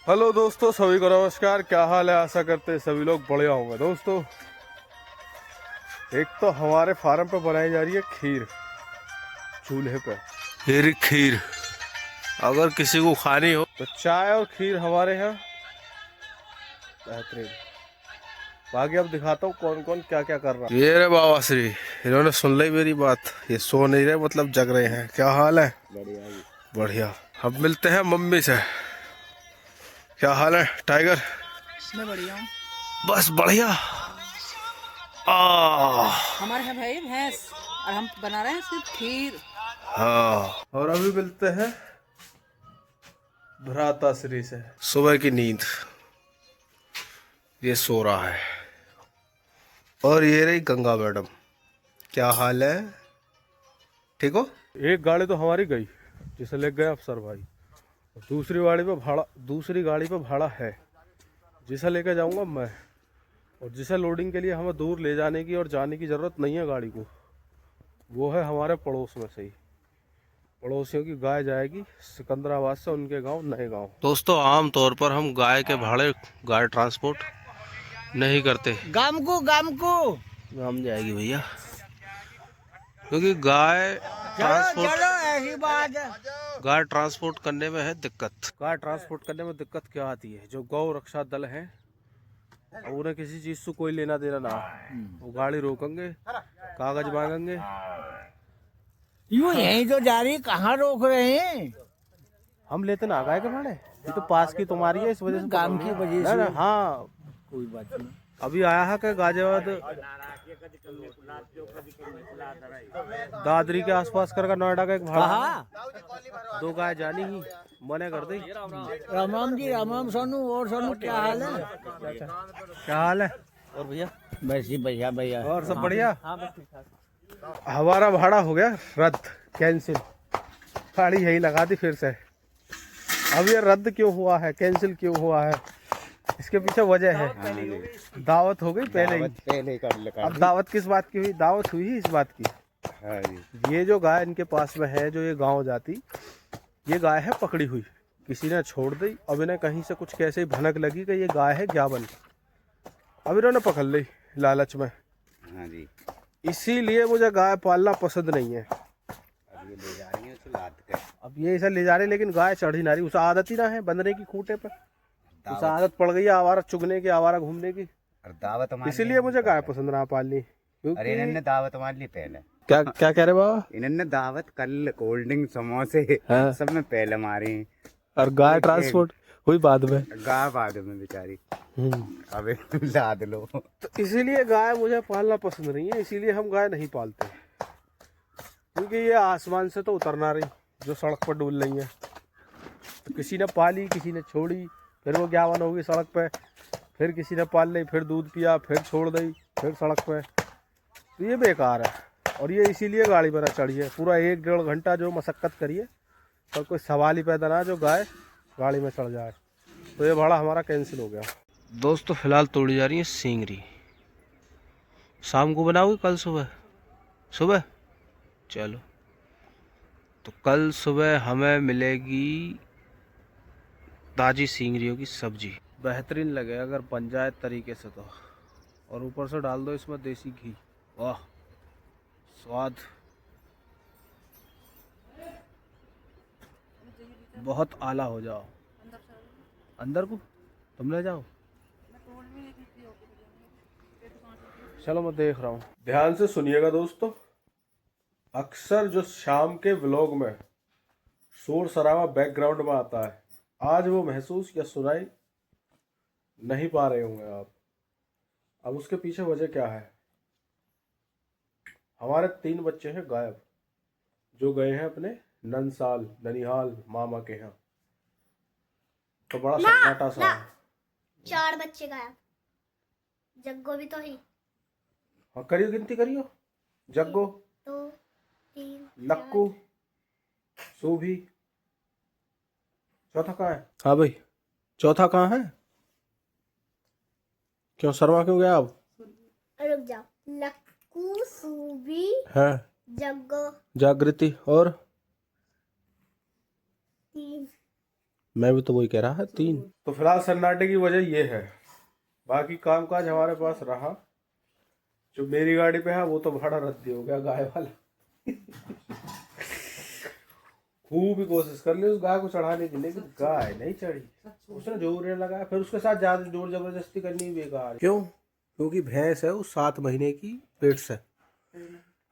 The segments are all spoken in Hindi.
हेलो दोस्तों, सभी को नमस्कार। क्या हाल है? आशा करते हैं सभी लोग बढ़िया होंगे। दोस्तों, एक तो हमारे फार्म पे बनाई जा रही है खीर चूल्हे पे। ये खीर अगर किसी को खानी हो तो चाय और खीर हमारे यहाँ बेहतरीन। बाकी अब दिखाता हूँ कौन कौन क्या क्या कर रहा है। ये रे बाबा श्री, इन्होंने सुन ली मेरी बात। ये सो नहीं रहे, मतलब जग रहे हैं। क्या हाल है? बढ़िया जी। बढ़िया। अब मिलते हैं मम्मी से। क्या हाल है टाइगर? मैं बढ़िया हूँ। बस बढ़िया। हमारे यहाँ भाई भैंस और हम बना रहे हैं सिर्फ खीर। हाँ, और अभी मिलते हैं भ्राता श्री से। सुबह की नींद, ये सो रहा है। और ये रही गंगा मैडम। क्या हाल है? ठीक हो? एक गाड़ी तो हमारी गई जिसे ले गए अफसर भाई। दूसरी गाड़ी पे भाड़ा है जिसे लेके जाऊंगा मैं। और जिसे लोडिंग के लिए हमें दूर ले जाने की और जाने की ज़रूरत नहीं है गाड़ी को, वो है हमारे पड़ोस में से ही। पड़ोसियों की गाय जाएगी सिकंदराबाद से उनके गांव नए गांव। दोस्तों, आम तौर पर हम गाय के भाड़े गाय ट्रांसपोर्ट नहीं करते। गाम को गाम जाएगी भैया, क्योंकि गाय ऐसी बात है। गाय ट्रांसपोर्ट करने में है दिक्कत। गाय ट्रांसपोर्ट करने में दिक्कत क्या आती है? जो गौ रक्षा दल है, उन्हें किसी चीज से कोई लेना देना ना। वो गाड़ी रोकेंगे, कागज मांगेंगे। यूं यहीं तो जा रही, कहाँ रोक रहे हैं? हम लेते ना गाय के भाड़े। ये तो पास की तुम्हारी है, इस वजह से काम की वजह से। हाँ, कोई बात नहीं। अभी आया है कि गाजियाबाद दादरी के आसपास कर नोएडा का एक भाड़ा। 2 गाय जानी ही मने कर दी। राम राम जी, राम राम सोनू। और सोनू क्या हाल है? क्या हाल है? और भैया बस ही भैया भैया और सब बढ़िया। हाँ बस ठीक ठाक। हमारा भाड़ा हो गया रद्द, कैंसिल। गाड़ी यही लगा दी फिर से। अब ये रद्द क्यों हुआ है, कैंसिल क्यों हुआ है, इसके पीछे वजह है। दावत हो गई पहले ही। अब दावत किस बात की हुई? दावत हुई ही इस बात की। हाँ जी। ये जो गाय इनके पास में है, जो ये गांव जाती, ये गाय है पकड़ी हुई, किसी ने छोड़ दी। अब इन्हें कहीं से कुछ कैसे ही भनक लगी कि ये गाय है ज्ञापन। अब इन्होंने पकड़ ली लालच में। हाँ जी। इसीलिए मुझे गाय पालना पसंद नहीं है। अब ये ले जा रही है उसे लाद के। अब ये इसे ले जा रहे, लेकिन गाय चढ़ी ना रही। उसे आदत ही ना है बंधने की खूंटे पे। उसे आदत पड़ गई है आवारा चुगने की, आवारा घूमने की। और दावत मान इसीलिए मुझे गाय पसंद ना पालनी। अरे इन्होंने दावत मान ली पहले। क्या क्या कह रहे बाबा? इन्होंने दावत कल कोल्ड ड्रिंक समोसे हाँ। सब में पहले मारी। और गाय ट्रांसपोर्ट हुई बाद में। गाय बाद में बेचारी। अब लाद लो। तो इसीलिए गाय मुझे पालना पसंद नहीं है। इसीलिए हम गाय नहीं पालते, क्योंकि ये आसमान से तो उतरना रही जो सड़क पर डूल रही है। तो किसी ने पाली, किसी ने छोड़ी, फिर वो ज्ञापन होगी सड़क पे। फिर किसी ने पाल ली, फिर दूध पिया, फिर छोड़ दी, फिर सड़क पे। तो ये बेकार है। और ये इसीलिए गाड़ी पर चढ़ी है। पूरा 1-1.5 घंटा जो मशक्क़त करिए, पर कोई सवाल ही पैदा ना जो गाय गाड़ी में चढ़ जाए। तो ये भाड़ा हमारा कैंसिल हो गया। दोस्तों, फिलहाल तोड़ी जा रही है सींगरी। शाम को बनाओगे? कल सुबह? सुबह चलो। तो कल सुबह हमें मिलेगी ताजी सींगरियों की सब्जी। बेहतरीन लगे अगर बन जाए तरीके से तो। और ऊपर से डाल दो इसमें देसी घी। वाह, स्वाद बहुत आला हो जाओ। अंदर को तुम ले जाओ। चलो मैं देख रहा हूँ। ध्यान से सुनिएगा दोस्तों। अक्सर जो शाम के व्लॉग में शोर शराबा बैकग्राउंड में आता है, आज वो महसूस या सुनाई नहीं पा रहे होंगे आप। अब उसके पीछे वजह क्या है? हमारे 3 बच्चे हैं गायब, जो गए हैं अपने ननिहाल मामा के यहाँ। तो बड़ा सन्नाटा सा है। 4 बच्चे गायब, जग्गो भी तो ही। हाँ, करियो गिनती करियो। जग्गो, 2 3 लक्कू, सूभी। चौथा कहाँ है? हाँ भाई, चौथा कहाँ है? क्यों शर्मा क्यों गया? अब रुक जाओ। लक्कू, सूबी, है जग्गो, जागृति और 3 मैं भी तो वही कह रहा है 3। तो फिलहाल सन्नाटे की वजह ये है, बाकी कामकाज हमारे पास रहा। जो मेरी गाड़ी पे है वो तो बड़ा रद्दी हो गया, गाय वाला। खूब ही कोशिश कर ली उस गाय को चढ़ाने की, लेकिन गाय नहीं चढ़ी। उसने जोर लगाया, फिर उसके साथ ज्यादा जोर जबरदस्ती करनी बेकार। क्यों? क्योंकि भैंस है वो 7 महीने की पेट से।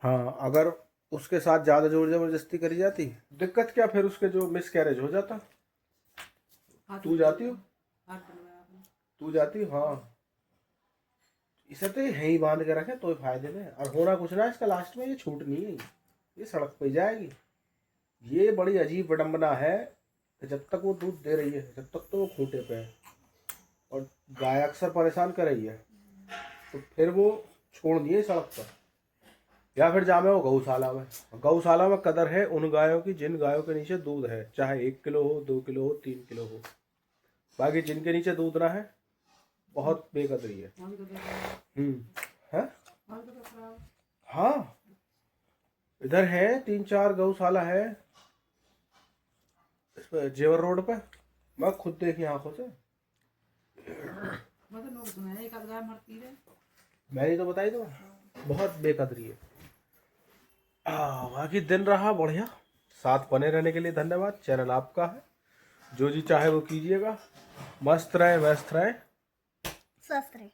हाँ, अगर उसके साथ ज्यादा जोर जबरदस्ती करी जाती, दिक्कत क्या, फिर उसके जो मिस कैरेज हो जाता। तू जाती हो? तू जाती हो? हाँ, इसे तो यहीं ही बांध के रखे तो फायदे में। और होना कुछ ना, इसका लास्ट में ये छूटनी है, ये सड़क पे जाएगी। ये बड़ी अजीब विडम्बना है कि जब तक वो दूध दे रही है, जब तक तो वो खूंटे पे है और गाय अक्सर परेशान कर रही है, तो फिर वो छोड़ दिए सड़क पर, या फिर जामे वो गौशाला में। गौशाला में कदर है उन गायों की जिन गायों के नीचे दूध है, चाहे 1 किलो हो, 2 किलो हो, 3 किलो हो। बाकी जिनके नीचे दूध ना है, बहुत बेकदरी है। है? हाँ, इधर है 3-4 गौशाला है इस पे जेवर रोड पे, मैं खुद देखी आंखों से। मैंने तो बताई तो, बहुत बेकदरी है। बाकी दिन रहा बढ़िया। साथ बने रहने के लिए धन्यवाद। चैनल आपका है, जो जी चाहे वो कीजिएगा। मस्त रहे, व्यस्त रहे, स्वस्थ रहे।